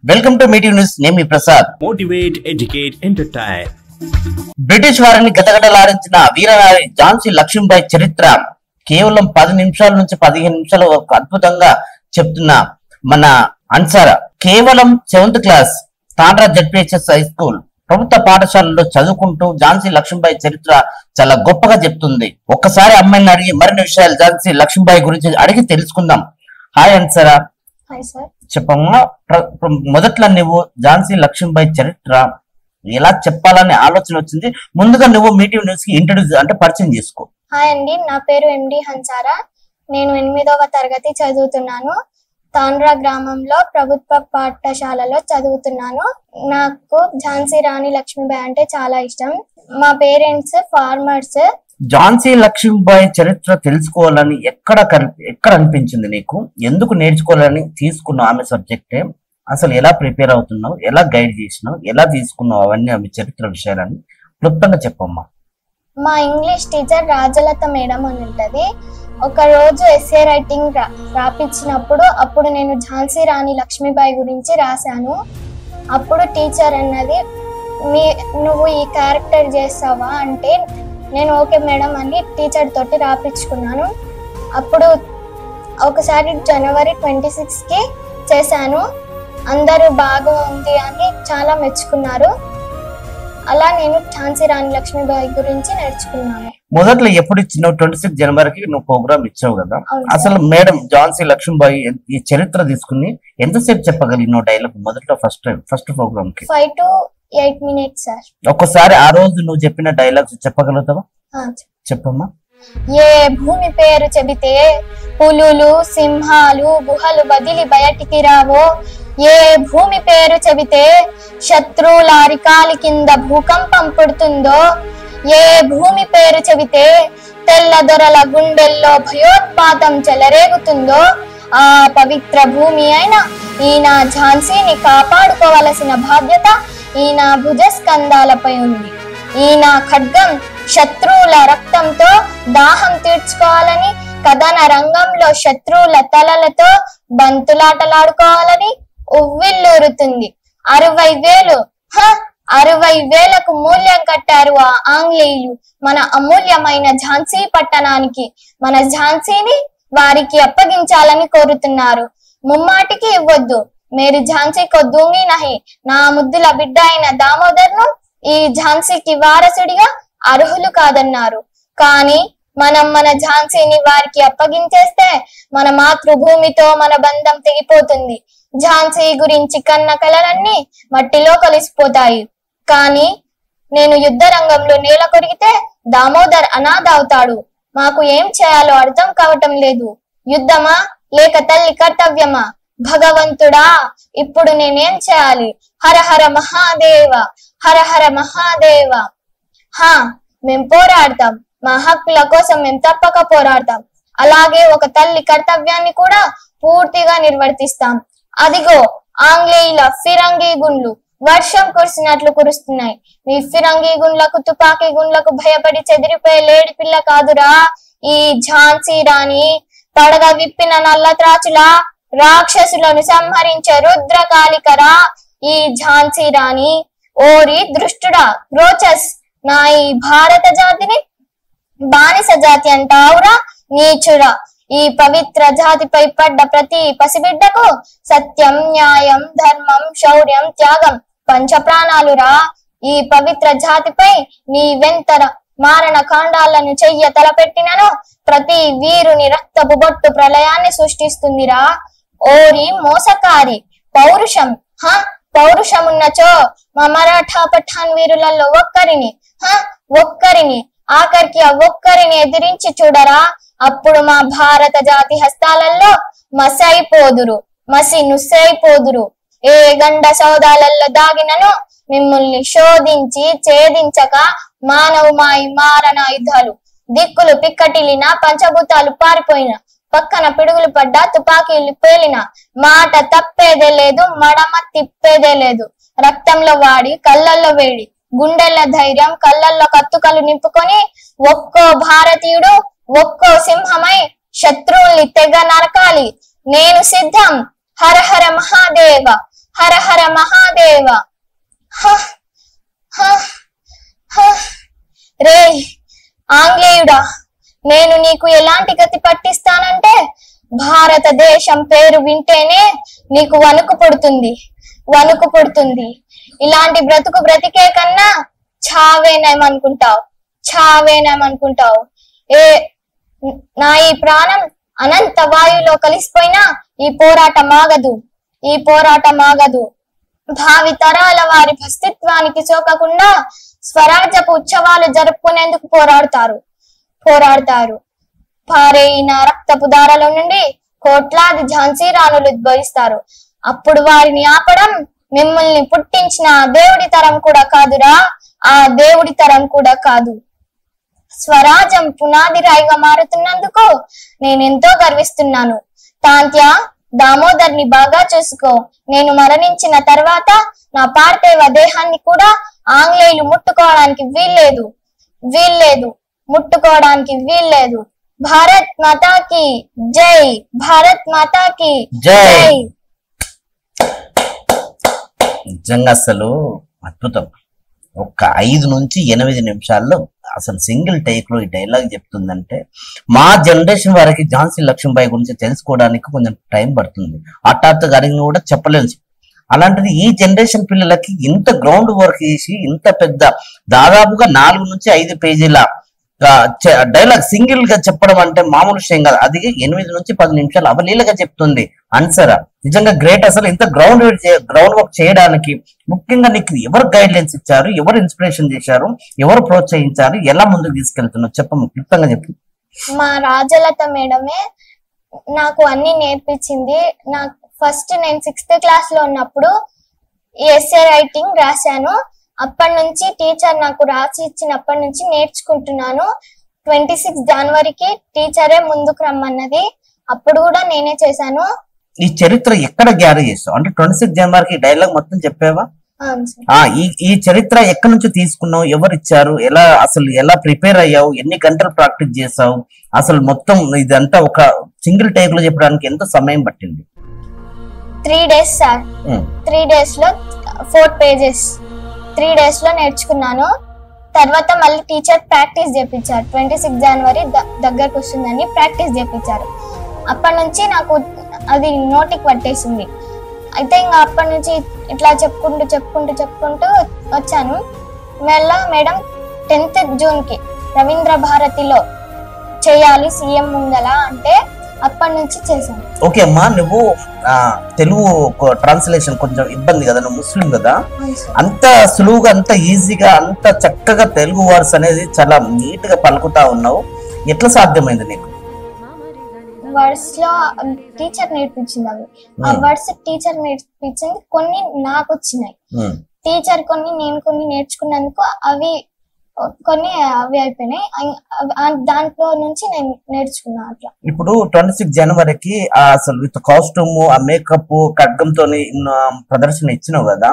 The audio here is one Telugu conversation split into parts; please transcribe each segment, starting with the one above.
Welcome to motive news. నేను మీ Prasad. Motivate, educate, entertain. British వారిని గతగడలాడించిన వీరనారి ఝాన్సీ లక్ష్మీబాయి చరిత్ర కేవలం 10 నిమిషాల నుంచి 15 నిమిషాలు ఒక అద్భుతంగా చెప్తున్న మన అన్సారా కేవలం 7th class Tandra ZPHS high school ప్రభుత్వ పాఠశాలలో చదువుకుంటూ ఝాన్సీ లక్ష్మీబాయి చరిత్ర చాలా గొప్పగా చెప్తుంది. ఒక్కసారి అమ్మాయిని అడిగి మరిన్ని విషయాలు ఝాన్సీ లక్ష్మీబాయి గురించి అడిగి తెలుసుకుందాం. హాయ్ అన్సారా. Hi sir. చెప్పమ్మా, మొదట్లో నువ్వు ఝాన్సీ లక్ష్మీబాయి చరిత్ర ఎలా చెప్పాలనే ఆలోచన వచ్చింది? ముందుగా నువ్వు మీటివ్ న్యూస్ కి ఇంట్రడ్యూస్ అంటే పరిచయం చేసుకో. హాయ్ అండి, నా పేరు ఎండి హన్సారా. నేను 8వ తరగతి చదువుతున్నాను. తాండ్రా గ్రామంలో ప్రభుత్వ పాఠశాలలో చదువుతున్నాను. నాకు ఝాన్సీ రాణి లక్ష్మీబాయి అంటే చాలా ఇష్టం. మా పేరెంట్స్ ఫార్మర్స్. ఝాన్సీ లక్ష్మీబాయి చరిత్ర తెలుసుకోవాలని ఎక్కడ అనిపించింది నీకు? ఎందుకు నేర్చుకోవాలని తీసుకున్నావు ఆమె సబ్జెక్టే? అసలు ఎలా ప్రిపేర్ అవుతున్నావు, ఎలా గైడ్ చేసినావు, ఎలా తీసుకున్నావు అవన్నీ ఆమె చరిత్ర విషయాలని క్లుప్తంగా చెప్పమ్మా. మా ఇంగ్లీష్ టీచర్ రాజలత మేడం అని ఉంటది. ఒక రోజు ఎస్ఏ రైటింగ్ రాపించినప్పుడు అప్పుడు నేను ఝాన్సీ రాణి లక్ష్మీబాయి గురించి రాశాను. అప్పుడు టీచర్ అన్నది, నువ్వు ఈ క్యారెక్టర్ చేస్తావా అంటే నేను ఓకే మేడం అని టీచర్ తోటి రాపించుకున్నాను. అప్పుడు ఒకసారి జనవరి 26కి చేశాను. అందరూ బాగా ఉంది అని చాలా మెచ్చుకున్నారు. అలా నేను ఝాన్సీ రాణి లక్ష్మీబాయి గురించి నేర్చుకున్నాను. మొదట్లో ఎప్పుడు ఇచ్చినావు? 26 జనవరికి నువ్వు ప్రోగ్రామ్ ఇచ్చావు కదా. అసలు మేడం ఝాన్సీ లక్ష్మీబాయి ఈ చరిత్ర తీసుకుని ఎంతసేపు చెప్పగలిగినావు డైలాగ్ మొదట్లో ఫస్ట్ ప్రోగ్రామ్ కి? 5 to 8 minutes సార్. ఒక్కసారి ఆ రోజు నువ్వు చెప్పిన డైలాగ్స్ చెప్పగలుగుతావా? చెప్పమ్మా. ఏ భూమి పేరు చెబితే పులులు సింహాలు గుహలు వదిలి బయటికి రావో, ఏ భూమి పేరు చెబితే శత్రువుల అరికాలి కింద భూకంపం పుడుతుందో, ఏ భూమి పేరు చెబితే తెల్లదొరల గుండెల్లో భయోత్పాతం చెలరేగుతుందో, ఆ పవిత్ర భూమి అయిన ఈయన ఝాన్సీని కాపాడుకోవలసిన బాధ్యత ఈయన భుజస్కంధాలపై ఉంది. ఈయన ఖడ్గం శత్రువుల రక్తంతో దాహం తీర్చుకోవాలని, కథన రంగంలో శత్రువుల తలలతో బంతులాటలాడుకోవాలని ఉవ్విల్లూరుతుంది. 60,000కు మూల్యం కట్టారు ఆ ఆంగ్లేయులు మన అమూల్యమైన ఝాన్సీ పట్టణానికి. మన ఝాన్సీని వారికి అప్పగించాలని కోరుతున్నారు. ముమ్మాటికి ఇవ్వద్దు. మేరీ ఝాన్సీ కో దూంగి నహి. నా ముద్దుల బిడ్డ అయిన దామోదర్ను ఈ ఝాన్సీకి వారసుడిగా అర్హులు కాదన్నారు. కానీ మనం మన ఝాన్సీని వారికి అప్పగించేస్తే మన మాతృభూమితో మన బంధం తెగిపోతుంది. ఝాన్సీ గురించి కన్న కలలన్నీ మట్టిలో కలిసిపోతాయి. కానీ నేను యుద్ధ రంగంలో నేల కొరిగితే దామోదర్ అనాథ అవుతాడు. మాకు ఏం చేయాలో అర్థం కావటం లేదు. యుద్ధమా లేక తల్లి కర్తవ్యమా? భగవంతుడా, ఇప్పుడు నేనేం చేయాలి? హర హర మహాదేవ, హర హర మహాదేవ. మేం పోరాడతాం. మా హక్కుల కోసం మేము తప్పక పోరాడతాం. అలాగే ఒక తల్లి కర్తవ్యాన్ని కూడా పూర్తిగా నిర్వర్తిస్తాం. అదిగో ఆంగ్లేయుల ఫిరంగి గుండ్లు వర్షం కురిసినట్లు కురుస్తున్నాయి. మీ ఫిరంగి గుండ్లకు తుపాకీ గుండ్లకు భయపడి చెదిరిపోయే లేడి పిల్ల కాదురా ఈ ఝాన్సీ రాణి. పడగ విప్పిన నల్ల త్రాచులా రాక్షసులను సంహరించే రుద్రకాళికరా ఈ ఝాన్సీ రాణి. ఓరి దృష్టుడా, గ్రోచస్, నా ఈ భారత జాతిని బానిస జాతి అంటావురా నీచురా. ఈ పవిత్ర జాతిపై పడ్డ ప్రతి పసిబిడ్డకు సత్యం, న్యాయం, ధర్మం, శౌర్యం, త్యాగం పంచప్రాణాలురా. ఈ పవిత్ర జాతిపై నీ వెంతర మారణ కాండాలను చెయ్య తలపెట్టినను ప్రతి వీరుని రక్తపు బొట్టు ప్రళయాన్ని సృష్టిస్తుందిరా. ఓరి మోసకారి, పౌరుషం పౌరుషమున్నచో మా మరాఠా పఠాన్ వీరులలో ఒక్కరిని ఆఖరికి ఆ ఒక్కరిని ఎదిరించి చూడరా. అప్పుడు మా భారత జాతి హస్తాలలో మసి నుస్సైపోదురు. ఏ గండ సౌదాలలో దాగినను మిమ్మల్ని శోధించి ఛేదించక మానవు మారణాయుధాలు దిక్కులు పిక్కటిలిన పంచభూతాలు పారిపోయిన పక్కన పిడుగులు పడ్డా తుపాకీలు పేలిన మాట తప్పేదే లేదు, మడమ తిప్పేదే లేదు. రక్తంలో వాడి కళ్ళల్లో వేడి, గుండెల ధైర్యం, కళ్ళల్లో కత్తుకలు నింపుకొని ఒక్కో భారతీయుడు ఒక్కో సింహమై శత్రువుల్ని తెగ నరకాలి. నేను సిద్ధం. హర హర మహాదేవ, హర హర మహాదేవ. హ హ హ. రే ఆంగ్లేయుడా, నేను నీకు ఎలాంటి గతి పట్టిస్తానంటే భారతదేశం పేరు వింటేనే నీకు వణుకు పుడుతుంది. ఇలాంటి బ్రతుకు బ్రతికే కన్నా చావేనేమనుకుంటావు. నా ఈ ప్రాణం అనంత వాయులో కలిసిపోయినా ఈ పోరాటం ఆగదు. భావి తరాల వారి అస్తిత్వానికి సోకకుండా స్వరాజ్యపు ఉత్సవాలు జరుపుకునేందుకు పోరాడతారు. పారేయిన రక్తపు దారాల నుండి కోట్లాది ఝాన్సీ రాణులు ఉద్భవిస్తారు. అప్పుడు వారిని ఆపడం మిమ్మల్ని పుట్టించిన దేవుడి తరం కూడా కాదు. స్వరాజ్యం పునాది రాయిగా మారుతున్నందుకు నేనెంతో గర్విస్తున్నాను. తాంత్య దామోదర్ని బాగా చూసుకో. నేను మరణించిన తర్వాత నా పార్థివ దేహాన్ని కూడా ఆంగ్లేయులు ముట్టుకోవడానికి వీల్లేదు. భారత్ మాతాకి జై. నిజంగా అసలు అద్భుతం. ఒక 5 నుంచి 8 నిమిషాల్లో అసలు సింగిల్ టేక్ లో ఈ డైలాగ్ చెప్తుందంటే మా జనరేషన్ వారికి ఝాన్సీ లక్ష్మీబాయి గురించి తెలుసుకోవడానికి కొంచెం టైం పడుతుంది. హఠాత్తుగా అడిగిన కూడా చెప్పలేము. అలాంటిది ఈ జనరేషన్ పిల్లలకి ఇంత గ్రౌండ్ వర్క్ చేసి ఇంత పెద్ద దాదాపుగా 4 నుంచి 5 పేజీల డైలాగ్ సింగిల్ గా చెప్పడం అంటే మామూలు విషయం కాదు. అది 8 నుంచి 10 నిమిషాలు అవలీలగా చెప్తుంది అన్సరా. నిజంగా గ్రేట్. అసలు ఇంత గ్రౌండ్ వర్క్ చేయడానికి ముఖ్యంగా నీకు ఎవరు గైడ్ లైన్స్ ఇచ్చారు, ఎవరు ఇన్స్పిరేషన్ చేశారు, ఎవరు ప్రోత్సహించారు, ఎలా ముందుకు తీసుకెళ్తున్నావు చెప్పు, క్లుప్తంగా చెప్పు. మా రాజలత మేడమే నాకు అన్ని నేర్పించింది. నాకు ఫస్ట్ నేను 6th క్లాస్ లో ఉన్నప్పుడు ఎస్ఏ రైటింగ్ రాశాను. అప్పటి నుంచి టీచర్ నాకు రాసి ఇచ్చినప్పటి నుంచి నేర్చుకుంటున్నాను. 26 జనవరికి టీచరే ముందుకు రమ్మన్నది. అప్పుడు కూడా నేనే చేశాను. ఈ చరిత్ర ఎక్కడ గ్యారీ చేస్తావు అంటే 26 జనవరికి డైలాగ్ మొత్తం చెప్పావా? ఈ చరిత్ర ఎక్కడి నుంచి తీసుకున్నావు, ఎవరు ఇచ్చారు, ఎలా ప్రిపేర్ అయ్యావు, ఎన్ని గంటలు ప్రాక్టీస్ చేసావు, అసలు మొత్తం ఇదంతా ఒక సింగిల్ టేక్ లో చెప్పడానికి ఎంత సమయం పట్టింది? 3 days సార్. 3 days లో 4 pages 3 days లో నేర్చుకున్నాను. తర్వాత మళ్ళీ టీచర్ ప్రాక్టీస్ చేపించారు. 26 జనవరి దగ్గరకు వస్తుందని ప్రాక్టీస్ చేపించారు. అప్పటి నుంచి నాకు అది నోటికి పట్టేసింది. అయితే ఇంకా అప్పటి నుంచి ఇట్లా చెప్పుకుంటూ వచ్చాను. మేడం 10th జూన్కి రవీంద్ర భారతిలో చేయాలి సీఎం ముందల అంటే అప్పటి నుంచి చేశాను. ఓకే అమ్మా, నువ్వు తెలుగు ట్రాన్స్లేషన్ కొంచెం ఇబ్బంది కదా, నువ్వు ముస్లిం కదా, అంత సులువుగా అంత ఈజీగా అంత చక్కగా తెలుగు వర్డ్స్ అనేది చాలా నీట్ గా పలుకుతా ఉన్నావు. ఎట్లా సాధ్యమైంది నీకు? వర్డ్స్ లో టీచర్ నేర్పించింది. అవి ఆ వర్డ్స్ టీచర్ నేర్పించింది, కొన్ని నాకు వచ్చినాయి. టీచర్ కొన్ని నేను కొన్ని నేర్చుకున్నందుకు అవి కొన్ని అవి అయిపోయినాయి. దాంట్లో నుంచి నేను నేర్చుకున్నా. అట్లా ఇప్పుడు 26 జనవరికి అసలు విత్ కాస్ట్యూమ్, ఆ మేకప్, ఖడ్గంతో ప్రదర్శన ఇచ్చినావు కదా,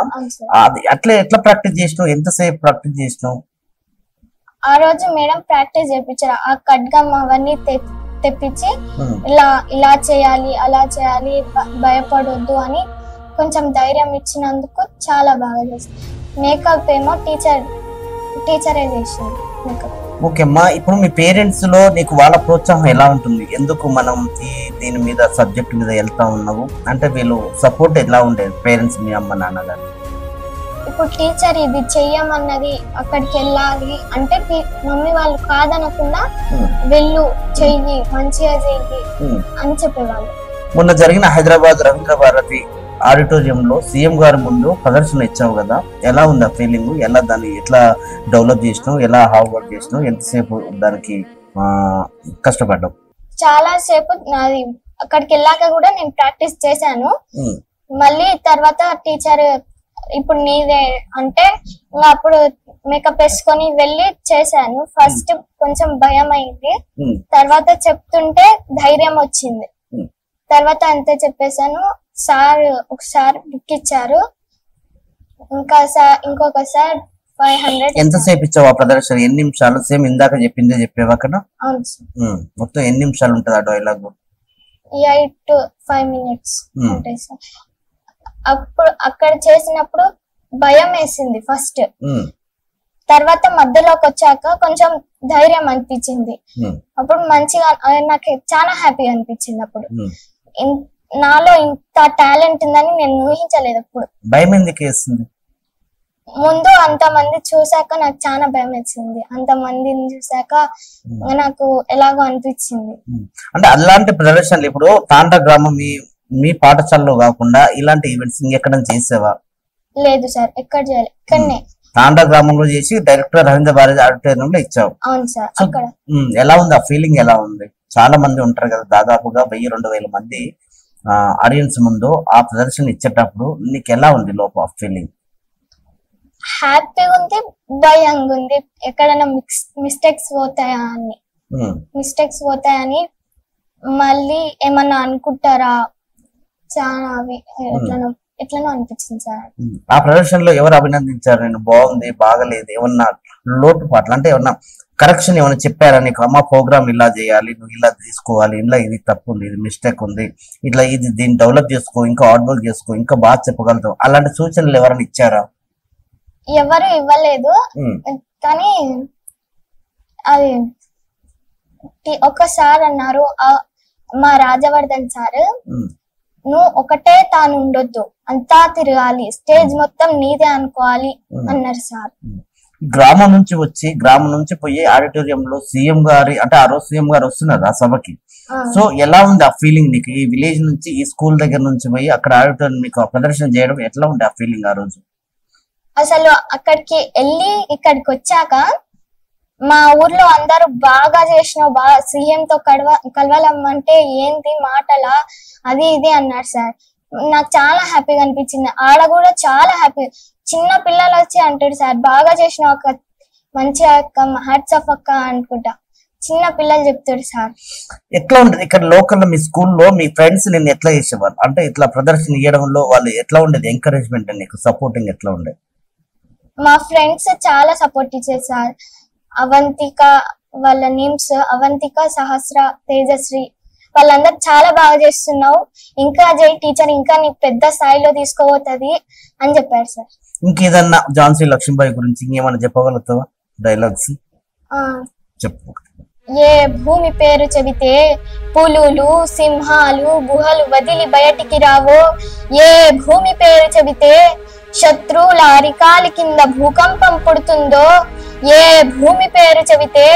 అది ఎట్లా ప్రాక్టీస్ చేసినావు, ఎంతసేపు ప్రాక్టీస్ చేసినావు? ఆ రోజు మేడం ప్రాక్టీస్ చేయించారు. ఆ ఖడ్గం అవన్నీ తెప్పించి ఇలా చేయాలి, అలా చేయాలి, భయపడొద్దు అని కొంచెం ధైర్యం ఇచ్చినందుకు చాలా బాగా చేసింది. మేకప్ ఏమో టీచరే చేసింది మేకప్. ఓకే అమ్మా, ఇప్పుడు మీ పేరెంట్స్ లో నీకు వాళ్ళ ప్రోత్సాహం ఎలా ఉంటుంది? ఎందుకు మనం దీని మీద సబ్జెక్ట్ మీద వెళ్తా ఉన్నావు అంటే వీళ్ళు సపోర్ట్ ఎలా ఉండేది పేరెంట్స్, మీ అమ్మ నాన్న గారు? ఇప్పుడు టీచర్ ఇది చెయ్యమన్నది, అక్కడికి వెళ్ళాలి అంటే మమ్మీ వాళ్ళు కాదనకుండా వెళ్ళు, చెయ్యి, మంచిగా చెయ్యి అని చెప్పేవాళ్ళు. మొన్న జరిగిన హైదరాబాద్ రవీంద్ర భారతి ఆడిటోరియంలో సీఎం గారి ముందు ప్రదర్శన ఇచ్చావు కదా, ఎలా ఉంది ఆ ఫీలింగ్? దాన్ని ఎట్లా డెవలప్ చేసినావు, ఎలా హార్డ్ వర్క్ చేసినావు, ఎంతసేపు దానికి కష్టపడ్డావు? చాలా సేపు. నాది అక్కడికి వెళ్ళాక కూడా నేను ప్రాక్టీస్ చేశాను. మళ్ళీ తర్వాత టీచర్ ఇప్పుడు నీదే అంటే అప్పుడు మేకప్ వేసుకొని వెళ్ళి చేశాను. ఫస్ట్ కొంచెం భయం అయింది, తర్వాత చెప్తుంటే ధైర్యం వచ్చింది. తర్వాత అంతే చెప్పేశాను. సార్ ఒకసారి బుక్ ఇచ్చారు, ఇంకొకసారి 500. ఎంతసేపు ఇచ్చావు ఆ ప్రదర్శన? ఎన్ని నిమిషాలు? సేమ్ ఇందాక చెప్పిందే చెప్పావు అక్కడ? అవును. మొత్తం ఎన్ని నిమిషాలు ఉంటుంది ఆ డైలాగ్? 8 to 5 minutes ఉంటాయి సార్. అప్పుడు అక్కడ చేసినప్పుడు భయం వేసింది ఫస్ట్. ఉమ్, తర్వాత మధ్యలోకి వచ్చాక కొంచెం ధైర్యం అనిపించింది. ఉమ్, అప్పుడు మంచిగా నాకు చాలా హ్యాపీ అనిపించింది. అప్పుడు ఉమ్. నాలో ఇంత టాలెంట్ ఉందని నేను ఊహించలేదు. అప్పుడు భయం ఎందుకు వేస్తుంది? ముందు అంతమంది చూసాక నాకు చాలా భయం వేసింది. అంతమందిని చూసాక నాకు ఎలాగో అనిపించింది. అంటే అలాంటి ప్రదర్శనలు ఇప్పుడు తాండా గ్రామం మీ పాఠశాలలో కాకుండా ఇలాంటి ఈవెంట్స్ ఇంకెక్కడ చేసావా? లేదు సార్, ఎక్కడ చేయాలి, ఇక్కడనే తాండా గ్రామంలో చేసి డైరెక్టర్ రవీంద్ర భారతి ఆడిటోరియంలో ఇచ్చావు. అవును సార్. అక్కడ ఎలా ఉంది ఆ ఫీలింగ్? ఎలా ఉంది? చాలా మంది ఉంటారు కదా, దాదాపుగా 1000-2000 మంది ఆడియన్స్ ముందు ఆ ప్రదర్శన ఇచ్చేటప్పుడు నీకు ఎలా ఉంది లోపల ఫీలింగ్? హ్యాపీగా ఉంది, భయంగా ఉంది. ఎక్కడైనా మిస్టేక్స్ పోతాయని మళ్ళీ ఏమన్నా అనుకుంటారా, చాలా ఎట్లనో అనిపించింది సార్. ఆ ప్రదర్శనలో ఎవరు అభినందించారు నేను? బాగుంది, బాగలేదు, ఏమన్నా లోటుపాట్లు అంటే ఏమన్నా కరెక్షన్ ఏమైనా చెప్పారా నీకు? అమ్మ ప్రోగ్రామ్ ఇలా చేయాలి, నువ్వు ఇలా తీసుకోవాలి, ఇలా ఇది తప్పు ఉంది, ఇది మిస్టేక్ ఉంది, ఇట్లా ఇది దీన్ని డెవలప్ చేసుకో, ఇంకా హార్డ్ వర్క్ చేసుకో, ఇంకా బాగా చెప్పగలుగుతావు, అలాంటి సూచనలు ఎవరైనా ఇచ్చారా? ఎవరు ఇవ్వలేదు. కానీ అది ఒకసారి అన్నారు, మా రాజవర్ధన్ సార్, నువ్వు ఒకటే తాను ఉండొద్దు, అంతా తిరగాలి, స్టేజ్ మొత్తం నీదే అనుకోవాలి అన్నారు సార్. గ్రామం నుంచి పోయి ఆడిటోరియంలో సీఎం గారి అంటే ఆ రోజు సీఎం గారు వస్తున్నారు ఆ సభకి. సో ఎలా ఉంది ఆ ఫీలింగ్ నీకు? ఈ విలేజ్ నుంచి ఈ స్కూల్ దగ్గర నుంచి పోయి అక్కడ ఆడిటోరియం మీకు ప్రదర్శన చేయడం ఎట్లా ఉంది ఆ ఫీలింగ్ ఆ రోజు? అసలు అక్కడికి వెళ్ళి ఇక్కడికి వచ్చాక మా ఊర్లో అందరూ బాగా చేసినావు, బాగా సీఎం తో కలవాలమ్మంటే ఏంది మాటలా, అది ఇది అన్నారు సార్. నాకు చాలా హ్యాపీగా అనిపించింది. ఆడ కూడా చాలా హ్యాపీ. చిన్న పిల్లలు వచ్చి అంటాడు సార్, బాగా చేసినావు అక్క, మంచిగా అక్క, హ్యాట్స్ ఆఫ్ అక్క అనుకుంటా చిన్న పిల్లలు చెప్తాడు సార్. ఎట్లా ఉంటుంది ఇక్కడ లోకల్ మీ స్కూల్లో మీ ఫ్రెండ్స్ నేను ఎట్లా చేసేవాళ్ళు? అంటే ఇట్లా ప్రదర్శన ఇవ్వడంలో వాళ్ళు ఎట్లా ఉండేది? ఎంకరేజ్మెంట్ నీకు సపోర్టింగ్ ఎట్లా ఉండేది? మా ఫ్రెండ్స్ చాలా సపోర్ట్ ఇచ్చారు సార్. అవంతిక, వాళ్ళ నేమ్స్ అవంతిక, సహస్ర, తేజశ్రీ, వాళ్ళందరూ చాలా బాగా చేస్తున్నావు, ఇంకా జై టీచర్, ఇంకా నీకు పెద్ద స్థాయిలో తీసుకోబోతుంది అని చెప్పారు సార్. ఇంకేదన్నా ఝాన్సీ లక్ష్మీబాయి గురించి ఇంకేమన్నా చెప్పగలుగుతావా? డైలాగ్స్ చెప్పు. ఏ భూమి పేరు చెబితే పులులు, సింహాలు గుహలు వదిలి బయటికి రావో, ఏ భూమి పేరు చెబితే శత్రువుల అరికాలి కింద భూకంపం పుడుతుందో, ఏ భూమి పేరు చెబితే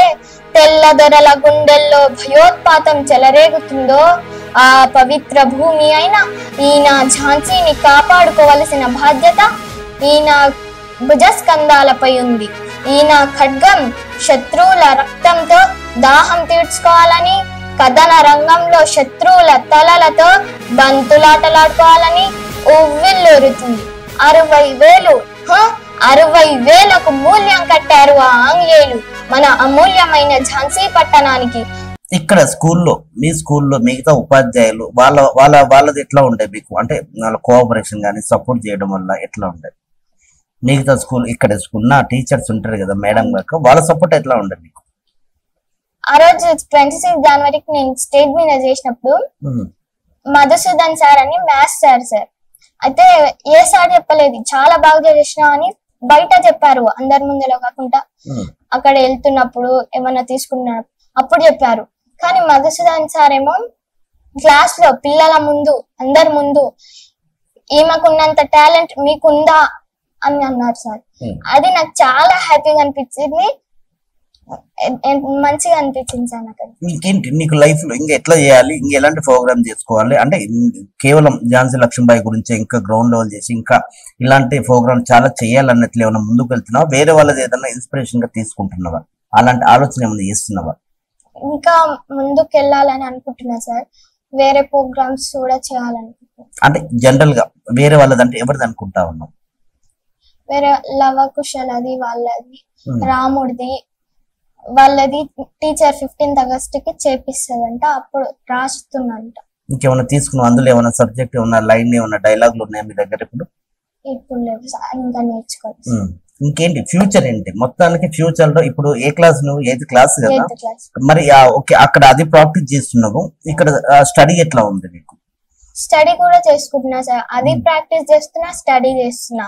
తెల్లదొరల గుండెల్లో భయోత్పాతం చెలరేగుతుందో, ఆ పవిత్ర భూమి అయిన ఈయన ఝాన్సీని కాపాడుకోవలసిన బాధ్యత ఈయన భుజస్కంధాలపై ఉంది. ఈయన ఖడ్గం శత్రువుల రక్తంతో దాహం తీర్చుకోవాలని, కథన రంగంలో శత్రువుల తలలతో బంతులాటలాడుకోవాలని ఉవ్విల్లూరుతుంది. 60,000కు మూల్యం కట్టారు ఆ ఆంగ్లేయులు మన అమూల్యమైన ఝాన్సీ పట్టణానికి. ఇక్కడ స్కూల్లో మీ స్కూల్లో మిగతా ఉపాధ్యాయులు వాళ్ళది ఎట్లా ఉండే మీకు? అంటే వాళ్ళ కోఆపరేషన్ కానీ సపోర్ట్ చేయడం వల్ల ఎట్లా ఉండే? మిగతా స్కూల్ ఇక్కడ స్కూల్ నా టీచర్స్ ఉంటారు కదా మేడం గారు, వాళ్ళ సపోర్ట్ ఎట్లా ఉండదు మీకు? ఆ రోజు 26 జనవరికి నేను స్టేజ్ మీద చేసినప్పుడు మధుసూదన్ సార్ అని మ్యాథ్స్ సార్ అయితే ఏ సార్ చెప్పలేదు, చాలా బాగా చేసినావు అని బయట చెప్పారు, అందరి ముందులో కాకుండా అక్కడ వెళ్తున్నప్పుడు ఏమన్నా తీసుకున్నప్పుడు అప్పుడు చెప్పారు. కానీ మధుసూదన్ సార్ ఏమో క్లాస్ లో పిల్లల ముందు అందరి ముందు ఈమెకున్నంత టాలెంట్ మీకుందా అని అన్నారు సార్. అది నాకు చాలా హ్యాపీగా అనిపించింది, మంచిగా అనిపించింది సార్. నాకు ఇంకేంటి నీకు లైఫ్ లో ఇంకా ఎట్లా చేయాలి, ఇంకా ఎలాంటి ప్రోగ్రామ్ చేసుకోవాలి అంటే కేవలం ఝాన్సీ లక్ష్మీబాయి గురించి ఇంకా గ్రౌండ్ లెవెల్ చేసి ఇంకా ఇలాంటి ప్రోగ్రామ్ చాలా చేయాలన్నట్లు ఏమైనా ముందుకు వెళ్తున్నావా? వేరే వాళ్ళది ఏదైనా ఇన్స్పిరేషన్ గా తీసుకుంటున్నావా? అలాంటి ఆలోచన ఏమైనా చేస్తున్నావా? ఇంకా ముందుకు వెళ్ళాలని అనుకుంటున్నా సార్, వేరే ప్రోగ్రామ్స్ కూడా చేయాలనుకుంటున్నా. అంటే జనరల్ గా వేరే వాళ్ళది అంటే ఎవరిది అనుకుంటా ఉన్నావు? వేరే లవకుశలది, వాళ్ళది, రాముడిది, వాళ్ళది టీచర్ 15th ఆగస్టుకి చేపిస్తుందంట, అప్పుడు రాస్తున్నంట. ఇంకేమైనా తీసుకున్నావు? అందులో ఏమైనా సబ్జెక్ట్ ఏమైనా లైన్ ఏమైనా డైలాగులు ఉన్నాయా మీ దగ్గర ఇప్పుడు? ఇప్పుడు లేవు సార్, ఇంకా నేర్చుకోవచ్చు. ఇంకేంటి ఫ్యూచర్ ఏంటి మొత్తానికి? ఫ్యూచర్ లో ఇప్పుడు ఏ క్లాస్ నువ్వు? 8th క్లాస్ కదా మరి? ఓకే, అక్కడ అది ప్రాక్టీస్ చేస్తున్నావు, ఇక్కడ స్టడీ ఎట్లా ఉంది నీకు? స్టడీ కూడా చేసుకుంటున్నా సార్. అది ప్రాక్టీస్ చేస్తున్నా, స్టడీ చేస్తున్నా.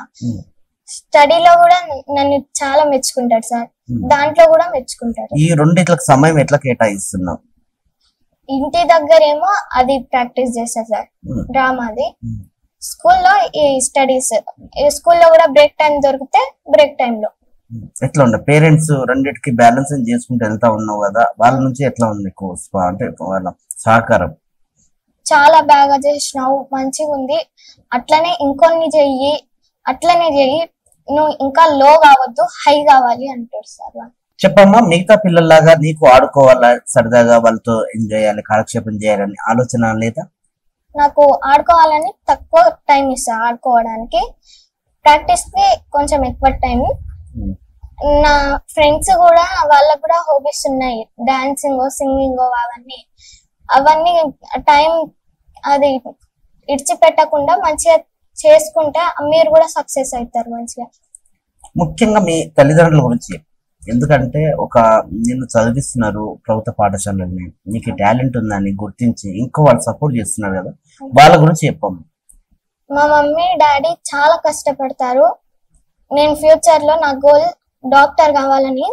స్టడీలో కూడా నన్ను చాలా మెచ్చుకుంటాడు సార్, దాంట్లో కూడా మెచ్చుకుంటాడు. ఈ రెండిట్లకు సమయం ఎట్లా కేటాయిస్తున్నావు? ఇంటి దగ్గర ఏమో అది ప్రాక్టీస్ చేస్తా సార్, డ్రామాది. స్కూల్లో ఈ స్టడీస్, స్కూల్లో కూడా బ్రేక్ టైం దొరికితే బ్రేక్ టైమ్ లో. ఎట్లా ఉండే పేరెంట్స్ రెండింటికి బ్యాలెన్స్ చేసుకుంటూ వెళ్తా ఉన్నావు కదా, వాళ్ళ నుంచి ఎట్లా ఉంది అంటే వాళ్ళ సహకారం? చాలా బాగా చేసినావు, మంచిగా ఉంది, అట్లనే ఇంకొన్ని చెయ్యి, అట్లనే చెయ్యి, నువ్వు ఇంకా లో కావద్దు, హై కావాలి అంటారు సార్. చెప్పమ్మా, మిగతా పిల్లల్లాగా నీకు ఆడుకోవాలా, సరదాగా వాళ్ళతో ఎంజాయ్ చేయాలి, కాలక్షేపం చేయాలని ఆలోచన లేదా? నాకు ఆడుకోవాలని తక్కువ టైం ఇస్తా ఆడుకోవడానికి, ప్రాక్టీస్ కి కొంచెం ఎక్కువ టైం. నా ఫ్రెండ్స్ కూడా, వాళ్ళకు కూడా హాబీస్ ఉన్నాయి, డాన్సింగ్, సింగింగ్, అవన్నీ టైం అది ఇడిచిపెట్టకుండా మంచిగా చేసుకుంటే మీరు కూడా సక్సెస్ అవుతారు మంచిగా. ముఖ్యంగా మీ తల్లిదండ్రుల గురించి, ఎందుకంటే నిన్ను చదివిస్తున్నారు ప్రభుత్వ పాఠశాలని, నీకు టాలెంట్ ఉందని గుర్తించి ఇంకో వాళ్ళు సపోర్ట్ చేస్తున్నారు కదా, వాళ్ళ గురించి చెప్పమ్మా. మా మమ్మీ డాడీ చాలా కష్టపడతారు. నేను ఫ్యూచర్ లో నా గోల్ డాక్టర్ కావాలని,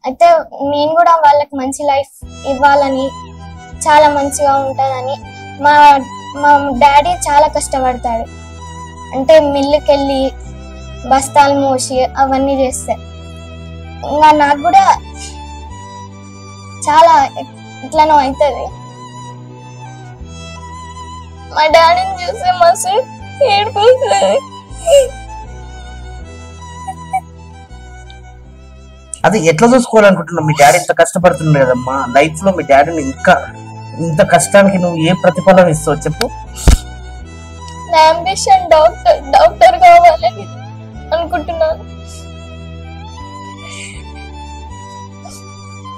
అయితే నేను కూడా వాళ్ళకి మంచి లైఫ్ ఇవ్వాలని, చాలా మంచిగా ఉంటుందని. మా డాడీ చాలా కష్టపడతాడు, అంటే మిల్లుకి వెళ్ళి బస్తాలు మోసి అవన్నీ చేస్తే. ఇంకా నాకు కూడా చాలా ఇట్లనో అవుతుంది. మా డాడీని చూస్తే మస్తు ఏడిపోతుంది. అది ఎట్లా చూసుకోవాలనుకుంటున్నావు? మీ డాడీ ఇంత కష్టపడుతున్నాడు కదమ్మా, లైఫ్ లో మీ డాడీని ఇంకా ఇంత కష్టానికి నువ్వు ఏ ప్రతిఫలం ఇస్తావు చెప్పు? నా అంబిషన్ డాక్టర్ కావాలని అనుకుంటున్నాను.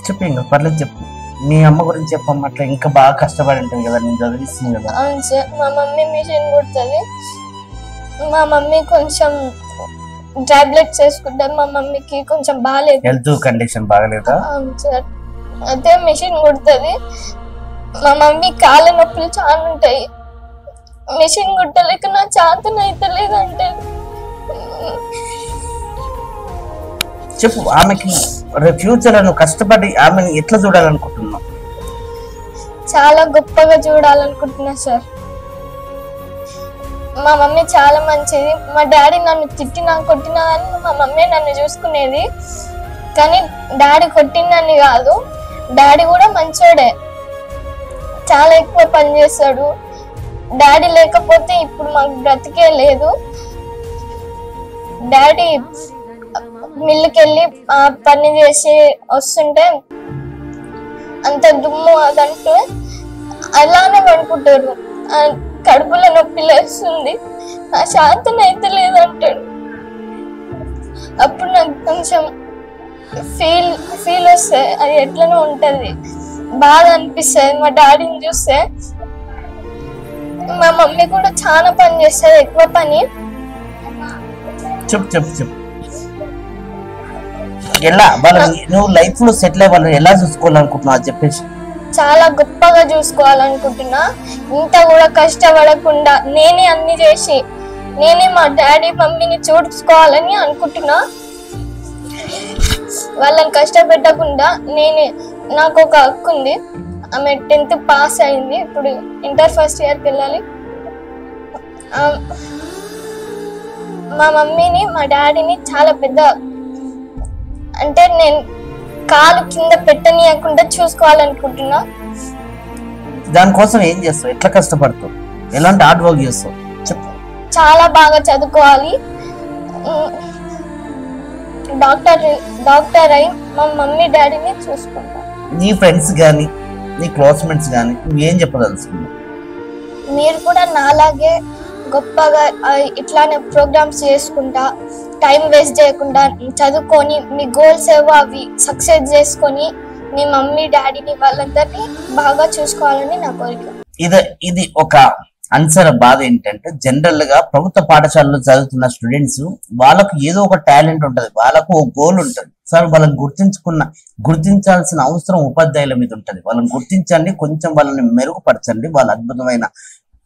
చెప్పు, ఇంకా పర్లేదు చెప్పు. మీ అమ్మ గురించి చెప్పమ్మా, అట్లా ఇంకా బాగా కష్టపడి ఉంటుంది కదా, నేను చదివిస్తుంది కదా. అవును సార్, మా మమ్మీ మిషన్ కుడుతుంది. మా మమ్మీ కొంచెం టాబ్లెట్స్ వేసుకుంటారు, మా మమ్మీకి కొంచెం బాగాలేదు, హెల్త్ కండిషన్ బాగాలేదా? అవును సార్, అయితే మిషన్ కుడుతుంది. మా మమ్మీ కాళ్ళ నొప్పులు చాలా ఉంటాయి, మిషన్ కుట్టలేక నా చేతన అయితే లేదంటే. చెప్పు, ఆమెకి ఫ్యూచర్ లో కష్టపడి ఆమెను ఎట్లా చూడాలనుకుంటున్నావు? చాలా గొప్పగా చూడాలనుకుంటున్నా సార్. మా మమ్మీ చాలా మంచిది. మా డాడీ నన్ను తిట్టినా కొట్టినా కానీ మా మమ్మీ నన్ను చూసుకునేది, కానీ డాడీ కొట్టిందని కాదు, డాడీ కూడా మంచోడే, చాలా ఎక్కువ పని చేస్తాడు. డాడీ లేకపోతే ఇప్పుడు మాకు బ్రతికే లేదు. డాడీ మిల్లుకెళ్ళి పని చేసి వస్తుంటే అంత దుమ్ము అదంటూ అలానే పడుకుంటారు, కడుపులో నొప్పి లేస్తుంది, నా శాంతం అయితే లేదంటాడు. అప్పుడు నాకు కొంచెం ఫీల్ వస్తే అది ఎట్లనో ఉంటది, బాధ అనిపిస్తుంది. మా డాడీని చూస్తే మా మమ్మీ కూడా చాలా పని చేస్తుంది, ఎక్కువ పని. చెప్పు చెప్పు చెప్పు, ఎలా నువ్వు లైఫ్ లో సెటిల్ అవ్వాలి, ఎలా చూసుకోవాలనుకుంటున్నావు చెప్పేసి? చాలా గొప్పగా చూసుకోవాలనుకుంటున్నా, ఇంత కూడా కష్టపడకుండా నేనే అన్ని చేసి నేనే మా డాడీ మమ్మీని చూసుకోవాలని అనుకుంటున్నా. వాళ్ళని కష్టపెట్టకుండా నాకు ఒక హక్కు ఉంది. ఆమె 10th పాస్ అయింది, ఇప్పుడు ఇంటర్ ఫస్ట్ ఇయర్కి వెళ్ళాలి. మా మమ్మీని మా డాడీని చాలా పెద్ద, అంటే నేను కాలు కింద పెట్టనీయకుండా చూసుకోవాలనుకుంటున్నా. దానికోసం ఏం చేస్తావు? ఎట్లా కష్టపడతావు? ఎలాంటి హార్డ్ వర్క్ చేస్తావు చెప్పు? చాలా బాగా చదువుకోవాలి, డాక్టర్ అయి మా మమ్మీ డాడీని చూసుకుంటా. నీ ఫ్రెండ్స్ గానీ నీ క్లాస్మేట్స్ గానీ నువ్వేం చెప్పదలుచుకున్నావు? మీరు కూడా నాలాగే గొప్పగా ఇట్లానే ప్రోగ్రామ్స్ చేసుకుంటా, టైం వేస్ట్ చేయకుండా చదువుకొని మీ గోల్స్ ఏవో అవి సక్సెస్ చేసుకొని మీ మమ్మీ డాడీని వాళ్ళందరినీ బాగా చూసుకోవాలని నా కోరిక. ఇది ఒక ఆన్సర్. బాధ ఏంటంటే జనరల్ గా ప్రభుత్వ పాఠశాలలో చదువుతున్న స్టూడెంట్స్ వాళ్ళకు ఏదో ఒక టాలెంట్ ఉంటది, వాళ్ళకు ఒక గోల్ ఉంటది సార్. వాళ్ళని గుర్తించాల్సిన అవసరం ఉపాధ్యాయుల మీద ఉంటది. వాళ్ళని గుర్తించండి, కొంచెం వాళ్ళని మెరుగుపరచండి, వాళ్ళ అద్భుతమైన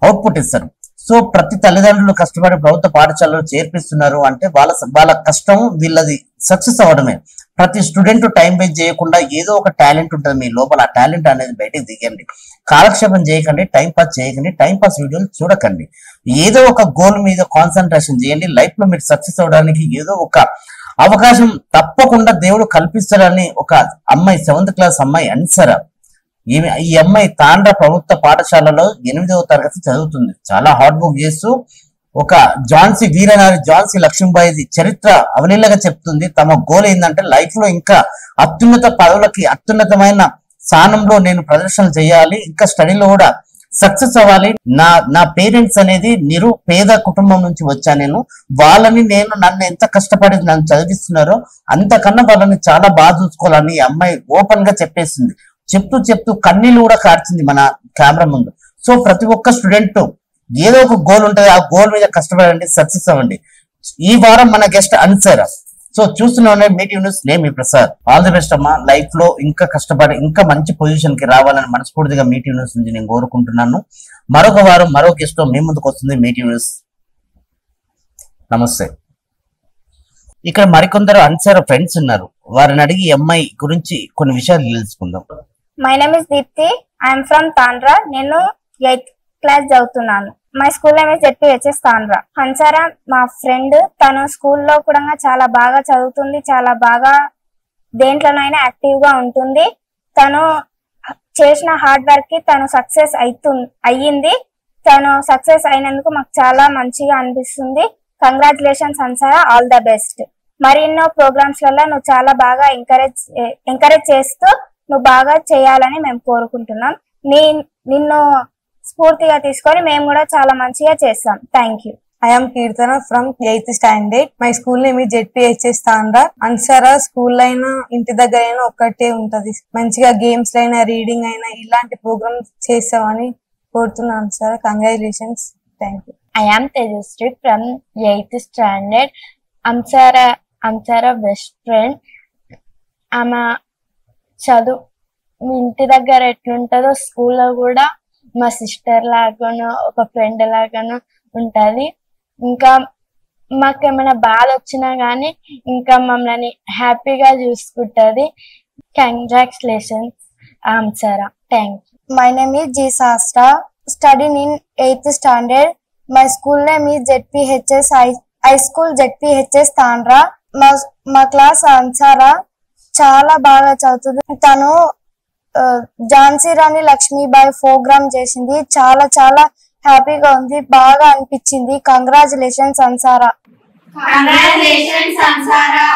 అవుట్పుట్ ఇస్తారు. సో ప్రతి తల్లిదండ్రులు కష్టపడి ప్రభుత్వ పాఠశాలలో చేర్పిస్తున్నారు అంటే వాళ్ళ కష్టం వీళ్ళది సక్సెస్ అవ్వడమే. ప్రతి స్టూడెంట్ టైం వేస్ట్ చేయకుండా ఏదో ఒక టాలెంట్ ఉంటుంది మీ లోపల, ఆ టాలెంట్ అనేది బయటకు దిగండి. కాలక్షేపం చేయకండి, టైం పాస్ చేయకండి, టైం పాస్ వీడియోలు చూడకండి. ఏదో ఒక గోల్ మీద కాన్సన్ట్రేషన్ చేయండి. లైఫ్ లో మీరు సక్సెస్ అవడానికి ఏదో ఒక అవకాశం తప్పకుండా దేవుడు కల్పిస్తాడని ఒక అమ్మాయి 7th క్లాస్ అమ్మాయి అన్సరా, ఈ అమ్మాయి తాండ్ర ప్రభుత్వ పాఠశాలలో 8వ తరగతి చదువుతుంది. చాలా హార్డ్ వర్క్ చేస్తూ ఒక ఝాన్సీ లక్ష్మీబాయి చరిత్ర అవలీలగా చెప్తుంది. తమ గోల్ ఏంటంటే లైఫ్ లో ఇంకా అత్యున్నత పదవులకి, అత్యున్నతమైన స్థానంలో నేను ప్రదర్శన చేయాలి, ఇంకా స్టడీలో కూడా సక్సెస్ అవ్వాలి. నా పేరెంట్స్ అనేది నిరుపేద కుటుంబం నుంచి వచ్చా నేను నన్ను ఎంత కష్టపడి నన్ను చదివిస్తున్నారో అంతకన్నా వాళ్ళని చాలా బాగా చూసుకోవాలని ఈ అమ్మాయి ఓపెన్ గా చెప్పేసింది. చెప్తూ కన్నీళ్ళు కూడా కార్చింది మన కెమెరా ముందు. సో ప్రతి ఒక్క స్టూడెంట్ ఏదో ఒక గోల్ ఉంటుంది, ఆ గోల్ మీద కష్టపడండి, సక్సెస్ అవ్వండి. ఈ వారం మన గెస్ట్ అన్సరా. సో చూస్తున్నాను మీటింగ్ న్యూస్, నేను మీ ప్రసాద్. ఆల్ ది బెస్ట్ అమ్మా. లైఫ్ లో ఇంకా కష్టపడి ఇంకా మంచి పొజిషన్ కి రావాలని మనస్ఫూర్తిగా మీటింగ్ న్యూస్ నుంచి నేను కోరుకుంటున్నాను. మరొక వారం మరో గెస్ట్ తో మీ ముందుకు వస్తుంది మీటింగ్ న్యూస్. నమస్తే. ఇక్కడ మరికొందరు అన్సరా ఫ్రెండ్స్ ఉన్నారు, వారిని అడిగి అమ్మాయి గురించి కొన్ని విషయాలు తెలుసుకుందాం. My name is Deepti. I'm from Tandra. నేను 8th క్లాస్ చదువుతున్నాను. My school name is ZPHS Tandra. Hansara మా ఫ్రెండ్. తను స్కూల్లో కూడా చాలా బాగా చదువుతుంది, చాలా బాగా దేంట్లోనైనా యాక్టివ్ గా ఉంటుంది. తను చేసిన హార్డ్ వర్క్ కి తను సక్సెస్ అయ్యింది. తను సక్సెస్ అయినందుకు మాకు చాలా మంచిగా అనిపిస్తుంది. Congratulations Hansara, all the best. మరెన్నో ప్రోగ్రామ్స్ లలో నువ్వు చాలా బాగా ఎంకరేజ్ చేస్తూ నువ్వు బాగా చేయాలని మేము కోరుకుంటున్నాం. నిన్ను స్ఫూర్తిగా తీసుకొని మేము కూడా చాలా మంచిగా చేస్తాం. Thank you. I am Kirtana from 8th standard. My school name is ZPHS Tandra. Ansara school అయినా ఇంటి దగ్గర అయినా ఒక్కటే ఉంటది. మంచిగా గేమ్స్ అయినా రీడింగ్ అయినా ఇలాంటి ప్రోగ్రామ్స్ చేస్తామని కోరుతున్నాను. Ansara, congratulations. Thank you. I am Tejasri from 8th standard. Amsara best friend. ఆమె చదువు ఇంటి దగ్గర ఎట్లుంటుందో స్కూల్లో కూడా మా సిస్టర్ లాగానో ఒక ఫ్రెండ్ లాగానో ఉంటది. ఇంకా మాకేమైనా బాధ వచ్చినా గానీ ఇంకా మమ్మల్ని హ్యాపీగా చూసుకుంటది. Congratulations Amsara. Thank you. My name is G Sastra, studying in 8th standard. My school name is ZPHS High School ZPHS Tandra. మా క్లాస్ అన్సారా చాలా బాగా చదువుతుంది. తను ఝాన్సీ రాణి లక్ష్మీబాయి ప్రోగ్రామ్ చేసింది. చాలా చాలా హ్యాపీగా ఉంది, బాగా అనిపించింది. కంగ్రాచులేషన్స్ అన్సారా. Congratulations, Ansara.